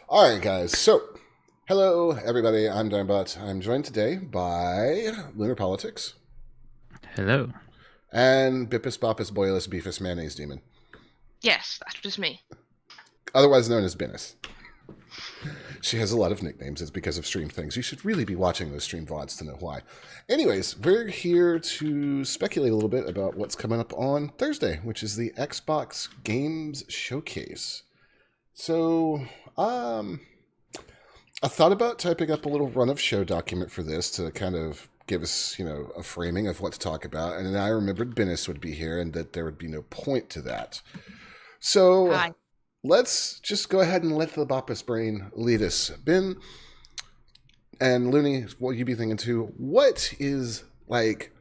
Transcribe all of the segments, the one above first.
All right, guys. So, hello, everybody. I'm Darnbot. I'm joined today by Lunar Politics Hello. and Bippus Boppus Boilus Beefus Mayonnaise Demon, Yes, that was me. otherwise known as Binnus. She has a lot of nicknames. It's because of stream things. You should really be watching those stream VODs to know why. Anyways, we're here to speculate a little bit about what's coming up on Thursday, which is the Xbox Games Showcase. So, I thought about typing up a little run of show document for this to kind of give us, a framing of what to talk about. And then I remembered Binnus would be here and that there would be no point to that. So Hi. let's just go ahead and let the Boppus brain lead us. Ben and Luney, what you be thinking too? What is like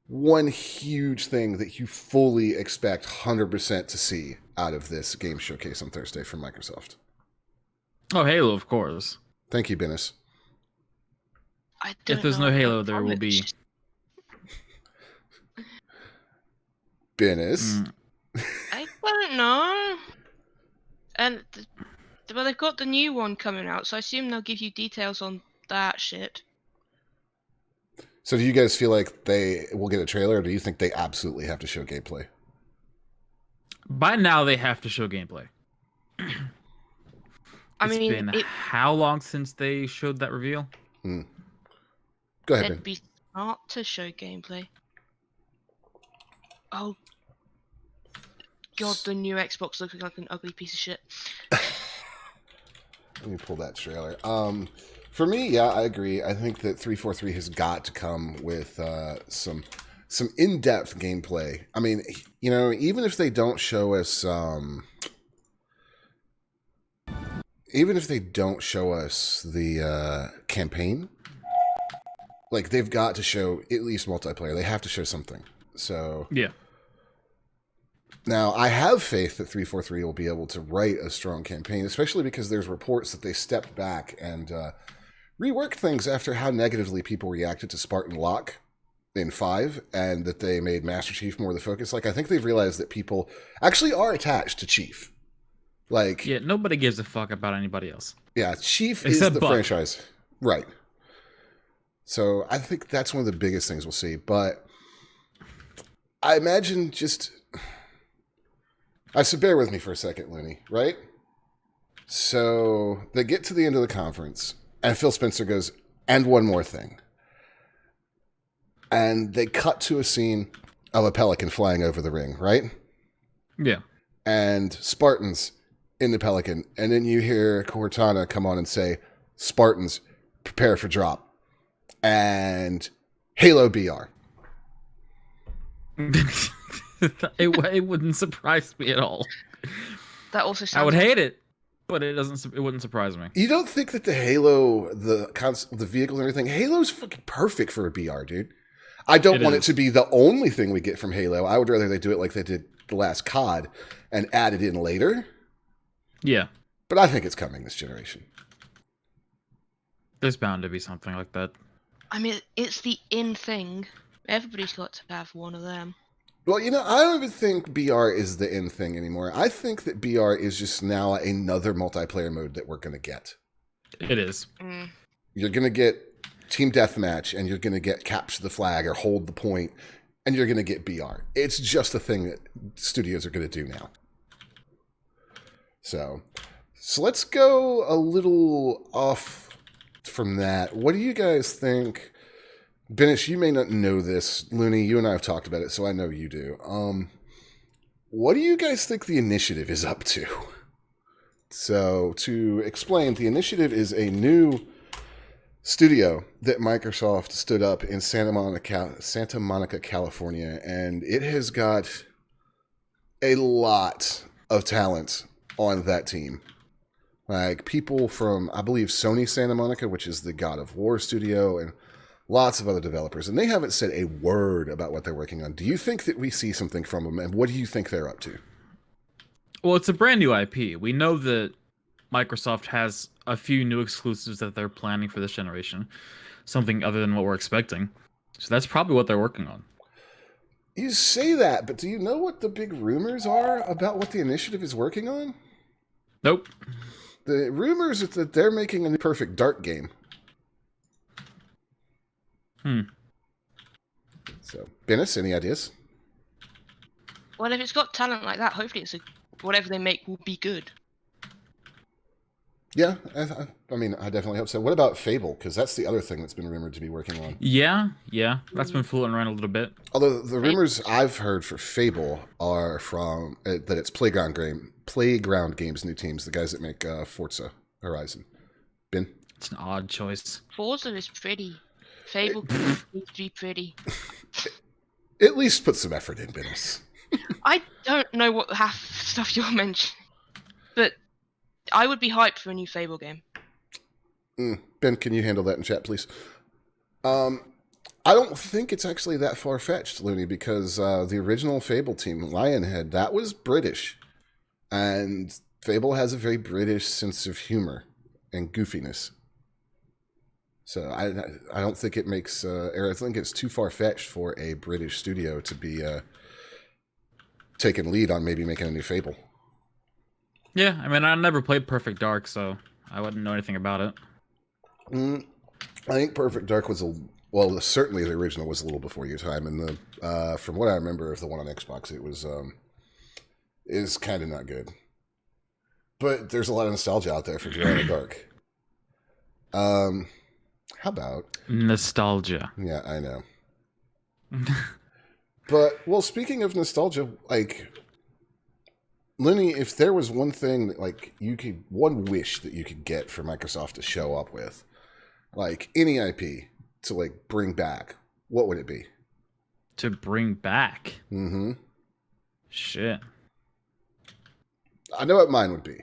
one huge thing that you fully expect 100% to see out of this game showcase on Thursday from Microsoft? Oh, Halo, of course. Thank you, Binnus. If there's no Halo, there will be. Binnus. I don't know. And well, they've got the new one coming out, so I assume they'll give you details on that shit. So do you guys feel like they will get a trailer, or do you think they absolutely have to show gameplay? By now, they have to show gameplay. It's been how long since they showed that reveal? Go ahead, It'd be smart to show gameplay. Oh, God, the new Xbox looking like an ugly piece of shit. Let me pull that trailer. For me, yeah, I agree. I think that 343 has got to come with some in-depth gameplay. I mean, even if they don't show us the campaign, like they've got to show at least multiplayer. They have to show something. So yeah. Now, I have faith that 343 will be able to write a strong campaign, especially because there's reports that they stepped back and reworked things after how negatively people reacted to Spartan Locke in 5, and that they made Master Chief more the focus. Like, I think they've realized that people actually are attached to Chief. Like, yeah, nobody gives a fuck about anybody else. Yeah, Chief is the franchise. Right. So I think that's one of the biggest things we'll see. But I imagine so bear with me for a second, Luney, right? So they get to the end of the conference, and Phil Spencer goes, and one more thing. And they cut to a scene of a pelican flying over the ring, right? Yeah. And Spartans in the pelican. And then you hear Cortana come on and say, Spartans, prepare for drop. And Halo BR. It wouldn't surprise me at all. That also sounds. I would hate it, but it wouldn't surprise me. You don't think that the Halo, the vehicle and everything, Halo's fucking perfect for a BR, dude. I don't want it to be the only thing we get from Halo. I would rather they do it like they did the last COD and add it in later. Yeah. But I think it's coming this generation. There's bound to be something like that. I mean, it's the in thing. Everybody's got to have one of them. Well, I don't even think BR is the in thing anymore. I think that BR is just now another multiplayer mode that we're going to get. It is. You're going to get Team Deathmatch, and you're going to get Capture the Flag or Hold the Point, and you're going to get BR. It's just a thing that studios are going to do now. So let's go a little off from that. What do you guys think? Binnus, you may not know this. Luney, you and I have talked about it, so I know you do. What do you guys think the Initiative is up to? So, to explain, the Initiative is a new studio that Microsoft stood up in Santa Monica, California, and it has got a lot of talent on that team. Like people from, I believe, Sony Santa Monica, which is the God of War studio, and lots of other developers, and they haven't said a word about what they're working on. Do you think that we see something from them, and what do you think they're up to? Well, it's a brand new IP. We know that Microsoft has a few new exclusives that they're planning for this generation, something other than what we're expecting. So that's probably what they're working on. You say that, but do you know what the big rumors are about what the Initiative is working on? Nope. The rumors is that they're making a new Perfect Dark game. So, Binnus, any ideas? Well, if it's got talent like that, hopefully whatever they make will be good. Yeah, I mean, I definitely hope so. What about Fable? Because that's the other thing that's been rumored to be working on. Yeah, that's been floating around a little bit. Although the rumors I've heard for Fable are from that it's Playground Games' new teams, the guys that make Forza Horizon. Ben? It's an odd choice. Forza is pretty. Fable needs to be pretty. At least put some effort in, Binnus. I don't know what half stuff you're mentioning, but I would be hyped for a new Fable game. Ben, can you handle that in chat, please? I don't think it's actually that far-fetched, Luney, because the original Fable team, Lionhead, that was British. And Fable has a very British sense of humor and goofiness. So I don't think it makes... I think it's too far-fetched for a British studio to be taking lead on maybe making a new Fable. Yeah, I mean, I never played Perfect Dark, so I wouldn't know anything about it. I think Perfect Dark was certainly the original was a little before your time, and the from what I remember of the one on Xbox, it was is kind of not good. But there's a lot of nostalgia out there for Glow in the Dark. How about nostalgia? Yeah, I know. But well, speaking of nostalgia, like Luney, if there was one thing that one wish that you could get for Microsoft to show up with, like any IP to bring back, what would it be? To bring back? Mm-hmm. Shit. I know what mine would be.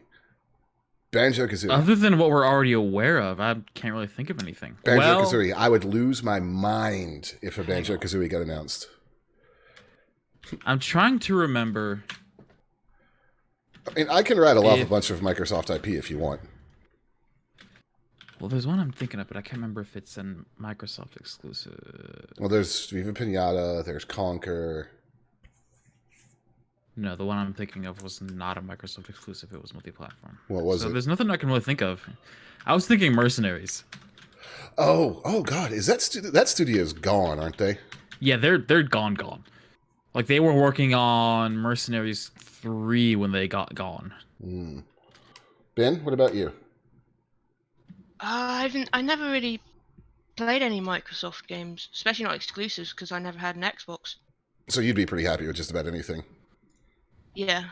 Banjo-Kazooie. Other than what we're already aware of, I can't really think of anything. Banjo-Kazooie. I would lose my mind if a Banjo-Kazooie got announced. I'm trying to remember. I mean, I can rattle off a bunch of Microsoft IP if you want. Well, there's one I'm thinking of, but I can't remember if it's a Microsoft exclusive. Well, there's Viva Pinata, there's Conker. No, the one I'm thinking of was not a Microsoft exclusive. It was multi-platform. What was it? There's nothing I can really think of. I was thinking Mercenaries. Oh God! Is that studio's gone? Aren't they? Yeah, they're gone. Like they were working on Mercenaries 3 when they got gone. Ben, what about you? I never really played any Microsoft games, especially not exclusives, because I never had an Xbox. So you'd be pretty happy with just about anything. Yeah,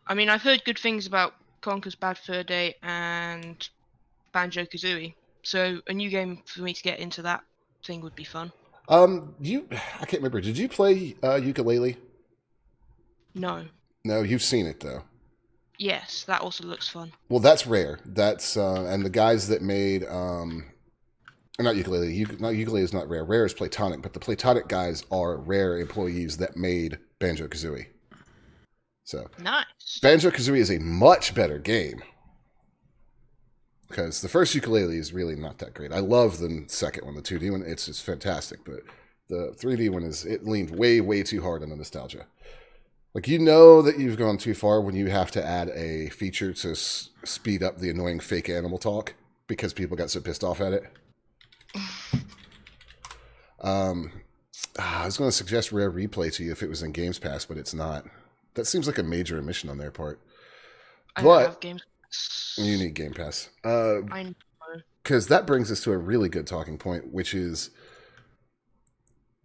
I mean, I've heard good things about Conker's Bad Fur Day and Banjo-Kazooie, so a new game for me to get into that thing would be fun. I can't remember. Did you play Ukulele? No. No, you've seen it though. Yes, that also looks fun. Well, that's Rare. That's and the guys that made not Ukulele. Not Ukulele is not Rare. Rare is Platonic, but the Platonic guys are Rare employees that made Banjo-Kazooie. So nice. Banjo-Kazooie is a much better game. Because the first Ukulele is really not that great. I love the second one, the 2D one. It's just fantastic. But the 3D one it leaned way, way too hard on the nostalgia. Like, you know that you've gone too far when you have to add a feature to speed up the annoying fake animal talk because people got so pissed off at it. I was going to suggest Rare Replay to you if it was in Games Pass, but it's not. That seems like a major omission on their part. I don't have Games Pass. You need Game Pass. I know. Because that brings us to a really good talking point, which is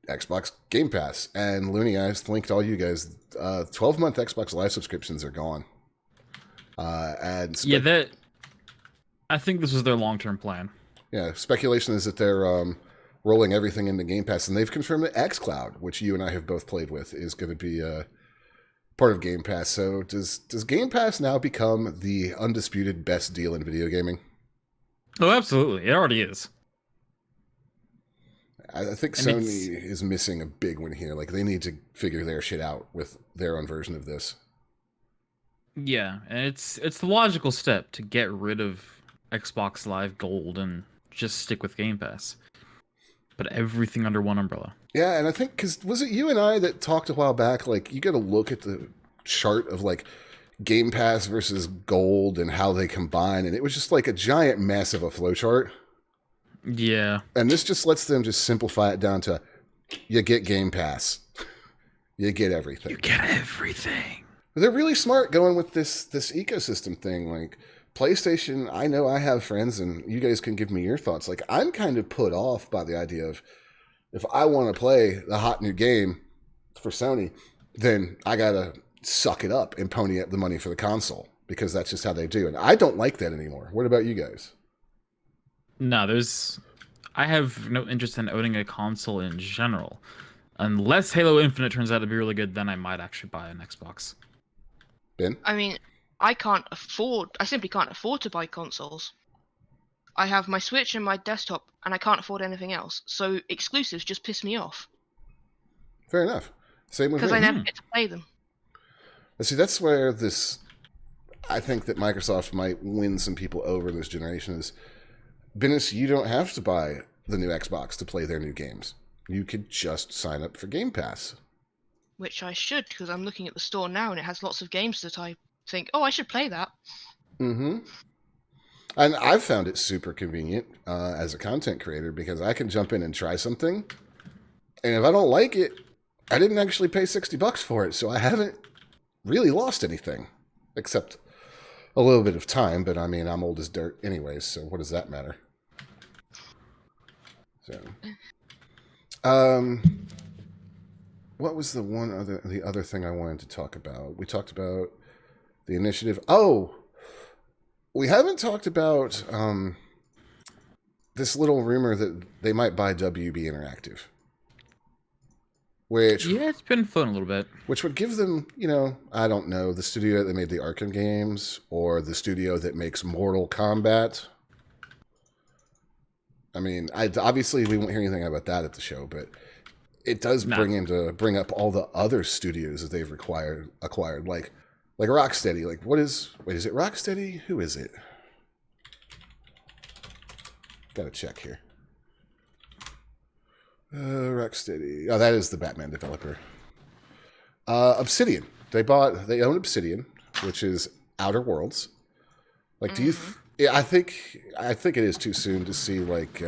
Xbox Game Pass. And Luney, I linked all you guys. 12-month Xbox Live subscriptions are gone. I think this was their long-term plan. Yeah, speculation is that they're rolling everything into Game Pass, and they've confirmed that xCloud, which you and I have both played with, is going to be part of Game Pass. So does Game Pass now become the undisputed best deal in video gaming? Oh, absolutely. It already is. I think Sony is missing a big one here. Like, they need to figure their shit out with their own version of this. Yeah, and it's the logical step to get rid of Xbox Live Gold and just stick with Game Pass. But everything under one umbrella. Yeah, and I think, because was it you and I that talked a while back, like, you got to look at the chart of, like, Game Pass versus Gold and how they combine, and it was just like a giant mess of a flowchart. Yeah. And this just lets them just simplify it down to you get Game Pass. You get everything. You get everything. They're really smart going with this ecosystem thing. Like PlayStation, I know I have friends, and you guys can give me your thoughts. Like I'm kind of put off by the idea of if I want to play the hot new game for Sony, then I gotta suck it up and pony up the money for the console because that's just how they do. And I don't like that anymore. What about you guys? No, I have no interest in owning a console in general. Unless Halo Infinite turns out to be really good, then I might actually buy an Xbox. Ben? I mean, I simply can't afford to buy consoles. I have my Switch and my desktop, and I can't afford anything else. So exclusives just piss me off. Fair enough. Same with me. Because I never get to play them. See, that's where I think that Microsoft might win some people over this generation is, Binnus, you don't have to buy the new Xbox to play their new games. You could just sign up for Game Pass. Which I should, because I'm looking at the store now and it has lots of games that I think, oh, I should play that. Mm-hmm. And I've found it super convenient as a content creator because I can jump in and try something. And if I don't like it, I didn't actually pay $60 for it, so I haven't really lost anything. Except a little bit of time, but I mean, I'm old as dirt anyways, so what does that matter? So, what was the other thing I wanted to talk about? We talked about the initiative. Oh, we haven't talked about this little rumor that they might buy WB Interactive. Which it's been fun a little bit. Which would give them, I don't know, the studio that made the Arkham games or the studio that makes Mortal Kombat. I mean, obviously we won't hear anything about that at the show, but it does bring up all the other studios that they've acquired, like Rocksteady. Like, is it Rocksteady? Who is it? Gotta check here. Rocksteady. Oh, that is the Batman developer. Obsidian. They own Obsidian, which is Outer Worlds. Like, do you? I think it is too soon to see like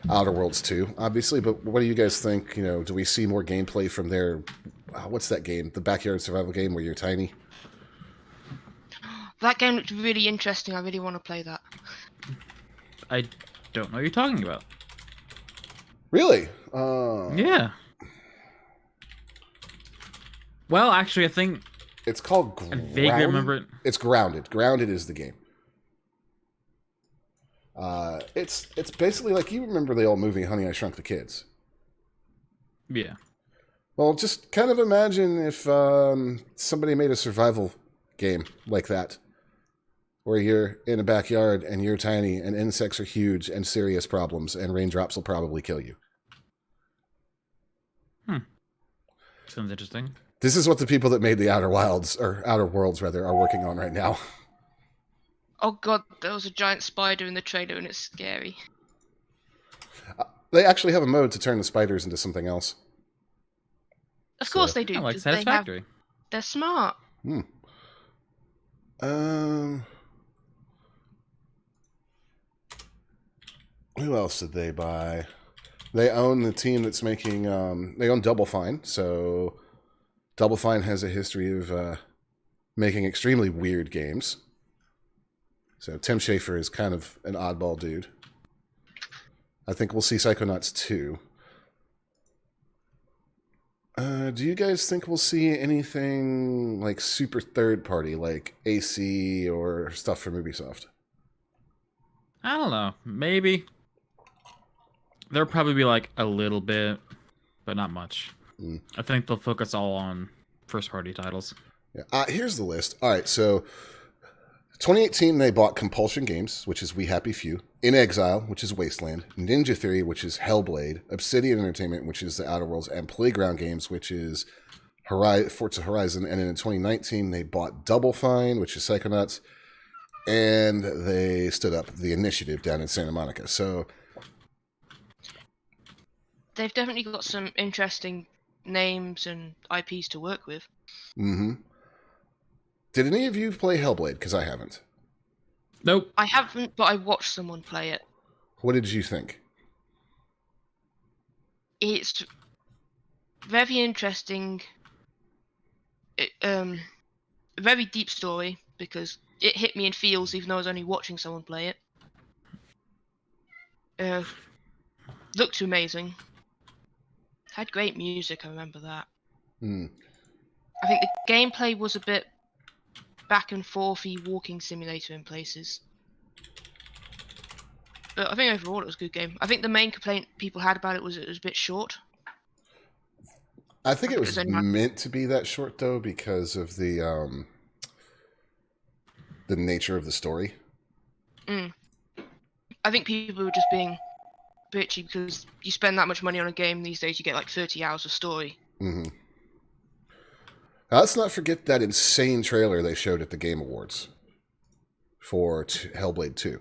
Outer Worlds 2, obviously. But what do you guys think? Do we see more gameplay from their? What's that game? The backyard survival game where you're tiny. That game looked really interesting. I really want to play that. I don't know what you're talking about. Really? Yeah. Well, actually, I think it's called. I vaguely remember it. It's Grounded. Grounded is the game. It's basically like, you remember the old movie Honey, I Shrunk the Kids. Yeah. Well, just kind of imagine if somebody made a survival game like that, where you're in a backyard and you're tiny and insects are huge and serious problems and raindrops will probably kill you. Sounds interesting. This is what the people that made the Outer Worlds are working on right now. Oh god, there was a giant spider in the trailer and it's scary. They actually have a mode to turn the spiders into something else. Of course they do. Like Satisfactory. They're smart. Who else did they buy? They own the team that's making. They own Double Fine, so Double Fine has a history of making extremely weird games. So Tim Schafer is kind of an oddball dude. I think we'll see Psychonauts 2. Do you guys think we'll see anything like super third party, like AC or stuff from Ubisoft? I don't know. Maybe. There'll probably be like a little bit, but not much. I think they'll focus all on first party titles. Yeah. Here's the list. All right, so 2018 they bought Compulsion Games, which is We Happy Few, In Exile, which is Wasteland, Ninja Theory, which is Hellblade, Obsidian Entertainment, which is the Outer Worlds, and Playground Games, which is Forza Horizon. And then in 2019 they bought Double Fine, which is Psychonauts, and they stood up the Initiative down in Santa Monica. So they've definitely got some interesting names and IPs to work with. Mm-hmm. Did any of you play Hellblade? Because I haven't. Nope. I haven't, but I watched someone play it. What did you think? It's very interesting. A very deep story because it hit me in feels even though I was only watching someone play it. Looked amazing. Had great music, I remember that. I think the gameplay was a bit back and forthy walking simulator in places. But I think overall it was a good game. I think the main complaint people had about it was a bit short. I think it was only meant to be that short, though, because of the nature of the story. I think people were just being bitchy because you spend that much money on a game these days, you get like 30 hours of story. Mm-hmm. Now, let's not forget that insane trailer they showed at the Game Awards for Hellblade 2.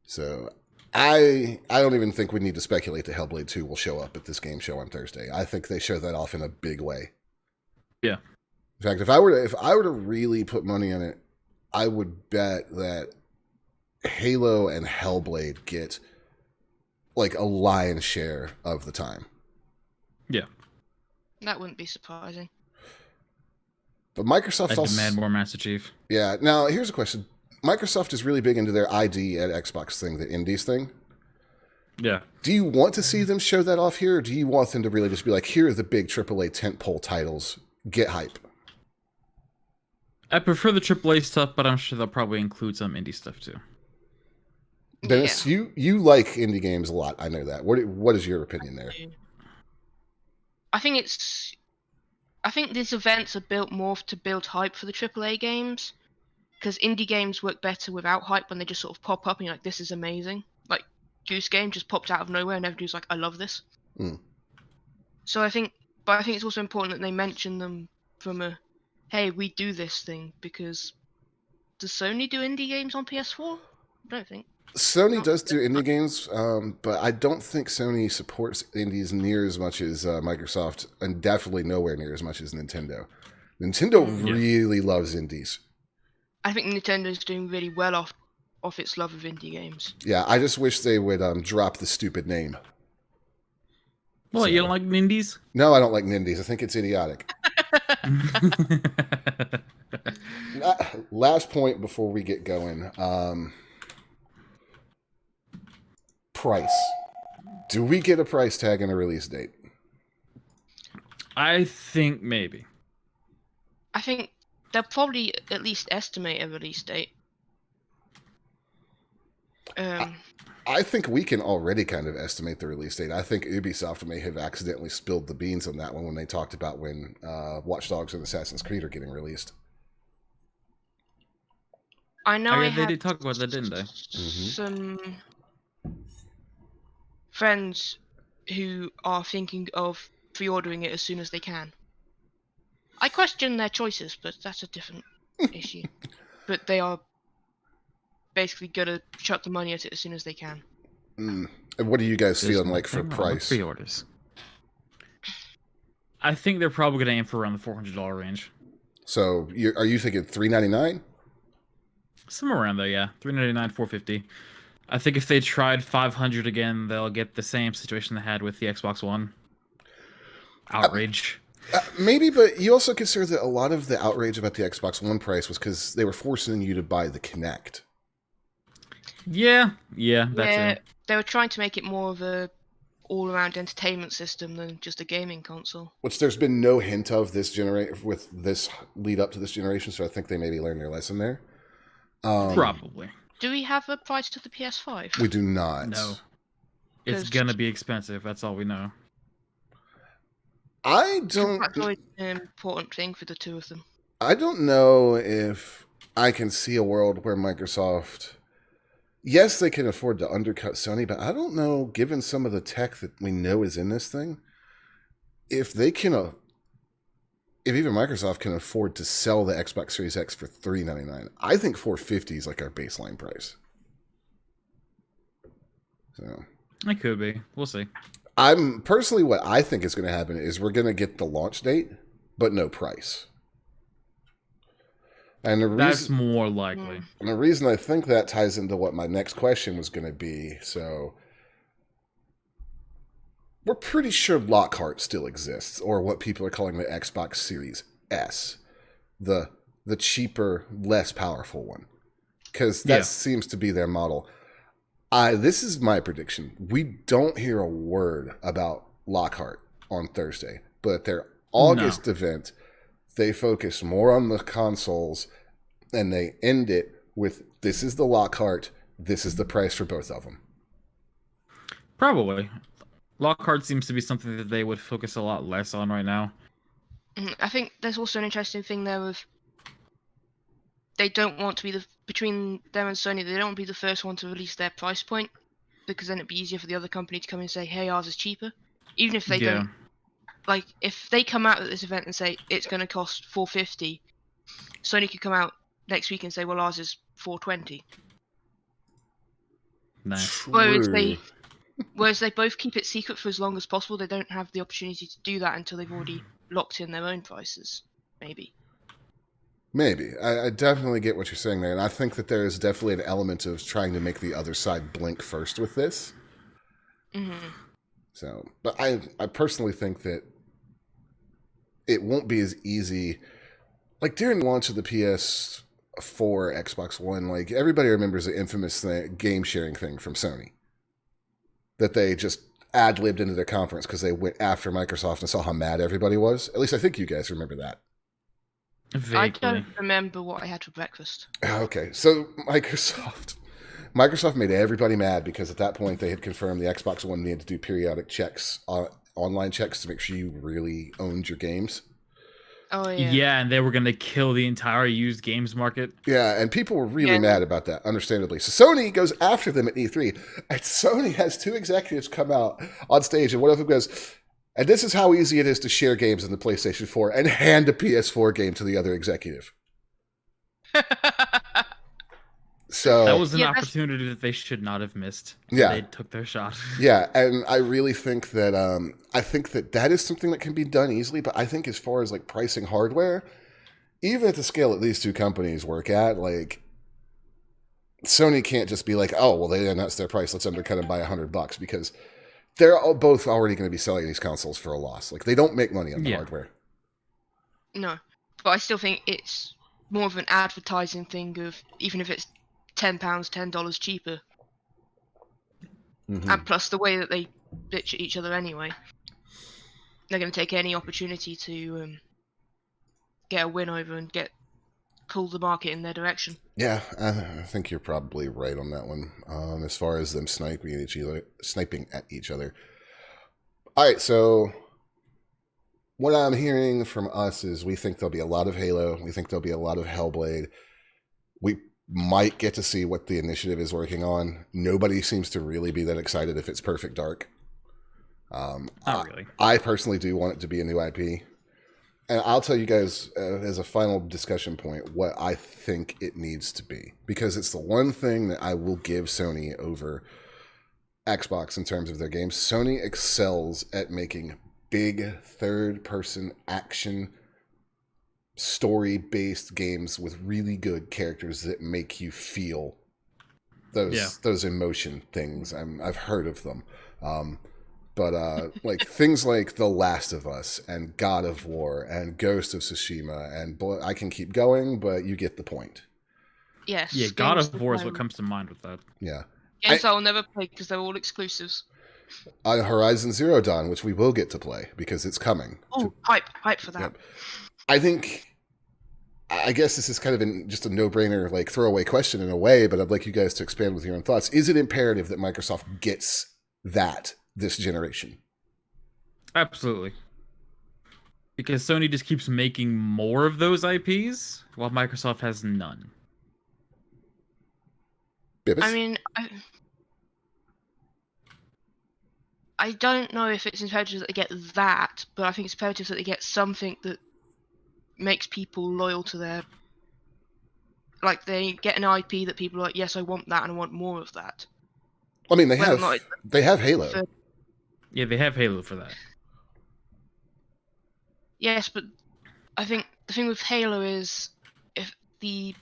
So I don't even think we need to speculate that Hellblade 2 will show up at this game show on Thursday. I think they show that off in a big way. Yeah. In fact, if I were to really put money on it, I would bet that Halo and Hellblade get like a lion's share of the time. Yeah. That wouldn't be surprising. But Microsoft I demand more, Master Chief. Yeah. Now, here's a question. Microsoft is really big into their ID at Xbox thing, the Indies thing. Yeah. Do you want to see them show that off here, or do you want them to really just be like, here are the big AAA tentpole titles, get hype? I prefer the AAA stuff, but I'm sure they'll probably include some indie stuff too. Binnus, Yeah. you like indie games a lot. I know that. What is your opinion there? I think these events are built more to build hype for the AAA games, because indie games work better without hype when they just sort of pop up and you're like, this is amazing. Like Goose Game just popped out of nowhere and everybody's like, I love this. So I think it's also important that they mention them from a, hey, we do this thing, because does Sony do indie games on PS4? I don't think. Sony does do indie games, but I don't think Sony supports indies near as much as Microsoft, and definitely nowhere near as much as Nintendo. Nintendo really loves indies. I think Nintendo's doing really well off its love of indie games. Yeah, I just wish they would drop the stupid name. Well, you don't like indies? No, I don't like Nindies. I think it's idiotic. Last point before we get going. Price. Do we get a price tag and a release date? I think maybe. I think they'll probably at least estimate a release date. I think we can already kind of estimate the release date. I think Ubisoft may have accidentally spilled the beans on that one when they talked about when Watch Dogs and Assassin's Creed are getting released. I know They did talk about that, didn't they? Some friends who are thinking of pre-ordering it as soon as they can. I question their choices, but that's a different issue. But they are basically gonna chuck the money at it as soon as they can. And what are you guys feeling like for price? Pre-orders. I think they're probably gonna aim for around the $400 range. So, are you thinking $399? Somewhere around there, yeah. $399, $450. I think if they tried $500 again, they'll get the same situation they had with the Xbox One. Outrage. Maybe, but you also consider that a lot of the outrage about the Xbox One price was because they were forcing you to buy the Kinect. Yeah, that's it. They were trying to make it more of a all-around entertainment system than just a gaming console. Which there's been no hint of this with this lead up to this generation, so I think they maybe learned their lesson there. Probably. Do we have a price to the PS5? We do not. No. It's gonna be expensive, that's all we know. I don't... That's always an important thing for the two of them. I don't know if I can see a world where Microsoft... Yes, they can afford to undercut Sony, but I don't know, given some of the tech that we know is in this thing, if they can... if even Microsoft can afford to sell the Xbox Series X for $399, I think $450 is like our baseline price. So It could be. We'll see. I'm personally, what I think is going to happen is we're going to get the launch date, but no price. And the That's reason, more likely. Mm. and the reason I think that ties into what my next question was going to be. So we're pretty sure Lockhart still exists, or what people are calling the Xbox Series S, the cheaper, less powerful one, because that Yeah. seems to be their model. This is my prediction. We don't hear a word about Lockhart on Thursday, but at their August event, they focus more on the consoles, and they end it with, this is the Lockhart, this is the price for both of them. Probably. Lockhart seems to be something that they would focus a lot less on right now. I think there's also an interesting thing there of they don't want to be between them and Sony. They don't want to be the first one to release their price point, because then it'd be easier for the other company to come and say, "Hey, ours is cheaper," even if they don't. Like, if they come out at this event and say it's going to cost $450, Sony could come out next week and say, "Well, ours is $420." Nice. Whereas they both keep it secret for as long as possible. They don't have the opportunity to do that until they've already locked in their own prices. Maybe. I definitely get what you're saying there, and I think that there is definitely an element of trying to make the other side blink first with this. Mm-hmm. So, but I personally think that it won't be as easy. Like during the launch of the PS4, Xbox One, like everybody remembers the infamous game sharing thing from Sony that they just ad-libbed into their conference because they went after Microsoft and saw how mad everybody was. At least I think you guys remember that. Vaguely. I don't remember what I had for breakfast. Okay, so Microsoft made everybody mad because at that point they had confirmed the Xbox One needed to do periodic checks, online checks, to make sure you really owned your games. Oh yeah. Yeah, and they were going to kill the entire used games market. Yeah, and people were really mad about that, understandably. So Sony goes after them at E3, and Sony has two executives come out on stage, and one of them goes, and this is how easy it is to share games in the PlayStation 4, and hand a PS4 game to the other executive. So that was an opportunity that they should not have missed. Yeah, they took their shot. Yeah, and I really think that that is something that can be done easily. But I think as far as like pricing hardware, even at the scale that these two companies work at, like Sony can't just be like, oh well, they announced their price, let's undercut them by $100, because they're both already going to be selling these consoles for a loss. Like they don't make money on the hardware. No, but I still think it's more of an advertising thing of, even if it's £10, $10 cheaper. Mm-hmm. And plus the way that they bitch at each other anyway, they're going to take any opportunity to get a win over and pull the market in their direction. Yeah, I think you're probably right on that one. As far as them sniping at each other. All right, so what I'm hearing from us is we think there'll be a lot of Halo. We think there'll be a lot of Hellblade. We might get to see what the initiative is working on. Nobody seems to really be that excited if it's Perfect Dark. Not really. I personally do want it to be a new IP. And I'll tell you guys, as a final discussion point, what I think it needs to be. Because it's the one thing that I will give Sony over Xbox in terms of their games. Sony excels at making big third-person action story-based games with really good characters that make you feel those emotion things. I've heard of them. But like things like The Last of Us and God of War and Ghost of Tsushima, and I can keep going, but you get the point. Yes. Yeah, God of War is what comes to mind with that. Yeah. Games I will never play because they're all exclusives. Horizon Zero Dawn, which we will get to play because it's coming. Oh, hype for that. Yep. I guess this is kind of just a no-brainer, like throwaway question in a way, but I'd like you guys to expand with your own thoughts. Is it imperative that Microsoft gets that this generation? Absolutely. Because Sony just keeps making more of those IPs, while Microsoft has none. Bibbis? I mean, I don't know if it's imperative that they get that, but I think it's imperative that they get something that makes people loyal to their... Like, they get an IP that people are like, yes, I want that and I want more of that. I mean, they have Halo. Yeah, they have Halo for that. Yes, but I think the thing with Halo is, if the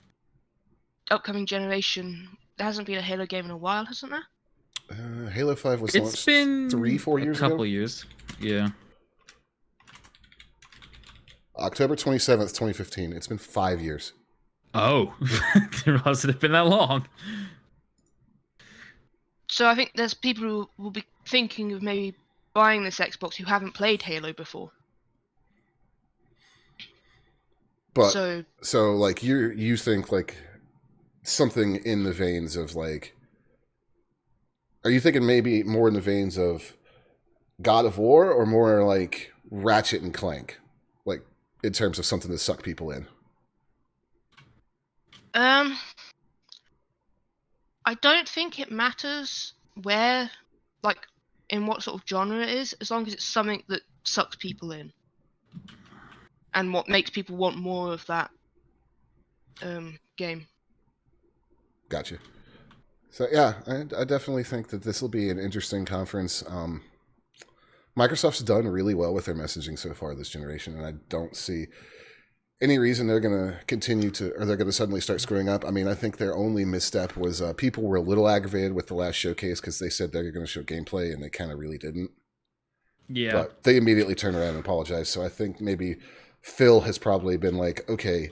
upcoming generation, there hasn't been a Halo game in a while, hasn't there? Halo 5 was It's launched been 3-4 years a couple ago. years. Yeah. October 27th, 2015. It's been 5 years. Oh, didn't realize it had been that long. So I think there's people who will be thinking of maybe buying this Xbox who haven't played Halo before. But So like you think like something in the veins of like, are you thinking maybe more in the veins of God of War or more like Ratchet and Clank, like in terms of something to suck people in? I don't think it matters where, like, in what sort of genre it is, as long as it's something that sucks people in, and what makes people want more of that game. Gotcha. So yeah, I definitely think that this will be an interesting conference. Microsoft's done really well with their messaging so far this generation, and I don't see any reason they're going to continue to, or they're going to suddenly start screwing up. I mean, I think their only misstep was people were a little aggravated with the last showcase because they said they're going to show gameplay, and they kind of really didn't. Yeah. But they immediately turned around and apologized. So I think maybe Phil has probably been like, okay,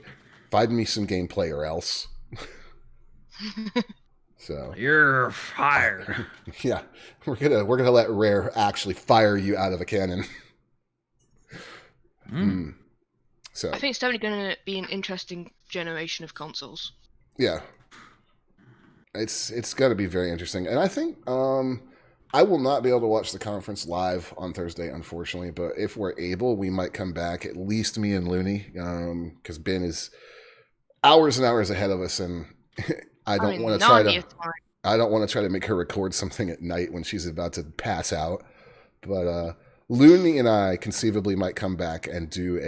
find me some gameplay or else. So You're fired. yeah, we're gonna let Rare actually fire you out of a cannon. So I think it's definitely going to be an interesting generation of consoles. yeah, it's got to be very interesting, and I think I will not be able to watch the conference live on Thursday, unfortunately. But if we're able, we might come back, at least me and Luney, because Ben is hours and hours ahead of us, and I don't want to try to make her record something at night when she's about to pass out. But Luney and I conceivably might come back and do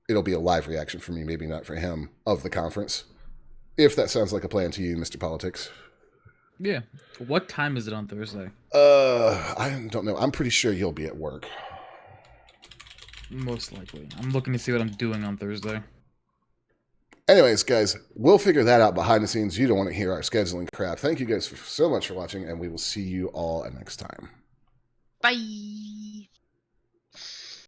it'll be a live reaction for me, maybe not for him, of the conference. If that sounds like a plan to you, Mr. Politics. Yeah. What time is it on Thursday? I don't know. I'm pretty sure you'll be at work. Most likely. I'm looking to see what I'm doing on Thursday. Anyways, guys, we'll figure that out behind the scenes. You don't want to hear our scheduling crap. Thank you guys so much for watching, and we will see you all next time. Bye.